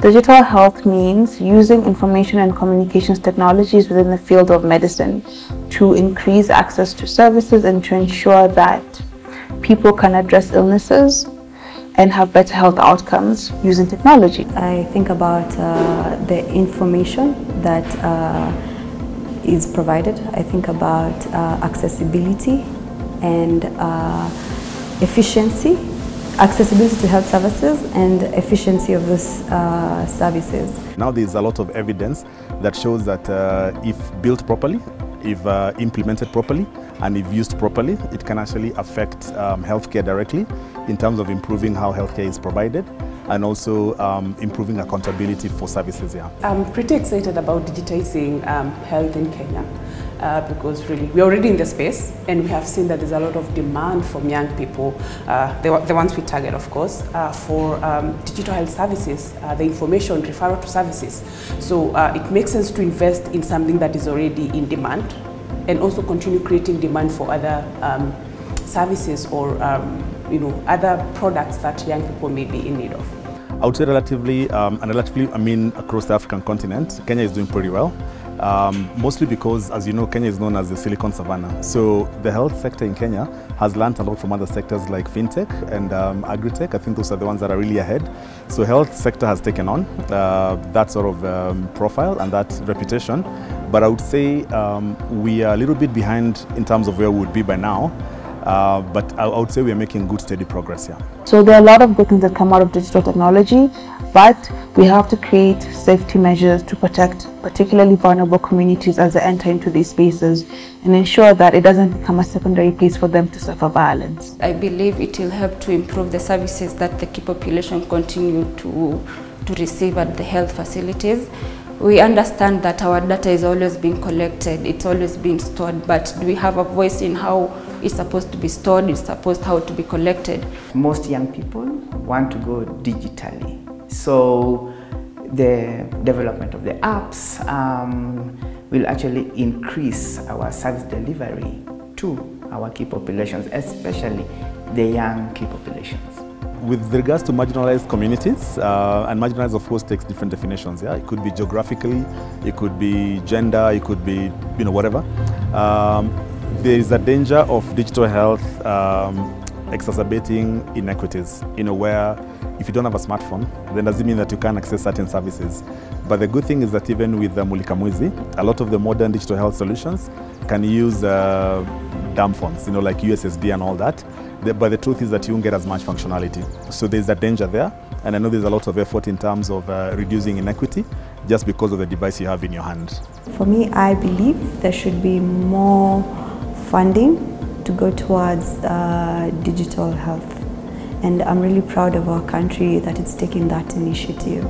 Digital health means using information and communications technologies within the field of medicine to increase access to services and to ensure that people can address illnesses and have better health outcomes using technology. I think about the information that is provided. I think about accessibility and efficiency. Accessibility to health services and efficiency of those services. Now there's a lot of evidence that shows that if built properly, if implemented properly, and if used properly, it can actually affect healthcare directly in terms of improving how healthcare is provided and also improving accountability for services. Yeah. I'm pretty excited about digitizing health in Kenya. Because really we're already in the space and we have seen that there's a lot of demand from young people, the ones we target of course, for digital health services, the information referral to services. So it makes sense to invest in something that is already in demand and also continue creating demand for other services or other products that young people may be in need of. I would say relatively, across the African continent, Kenya is doing pretty well. Mostly because, as you know, Kenya is known as the Silicon Savannah. So the health sector in Kenya has learned a lot from other sectors like fintech and agri-tech. I think those are the ones that are really ahead. So health sector has taken on that sort of profile and that reputation. But I would say we are a little bit behind in terms of where we would be by now. But I would say we are making good, steady progress here. So there are a lot of good things that come out of digital technology, but we have to create safety measures to protect particularly vulnerable communities as they enter into these spaces and ensure that it doesn't become a secondary place for them to suffer violence. I believe it will help to improve the services that the key population continue to receive at the health facilities. We understand that our data is always being collected, it's always being stored, but do we have a voice in how it's supposed to be stored, it's supposed how to be collected? Most young people want to go digitally. So the development of the apps will actually increase our service delivery to our key populations, especially the young key populations. With regards to marginalized communities, and marginalized of course takes different definitions. Yeah, it could be geographically, it could be gender, it could be whatever. There is a danger of digital health exacerbating inequities, where if you don't have a smartphone, then doesn't mean that you can't access certain services. But the good thing is that even with Mulika Mwizi, a lot of the modern digital health solutions can use dumb phones, like USSD and all that. But the truth is that you won't get as much functionality. So there's a danger there. And I know there's a lot of effort in terms of reducing inequity just because of the device you have in your hand. For me, I believe there should be more funding to go towards digital health. And I'm really proud of our country that it's taking that initiative.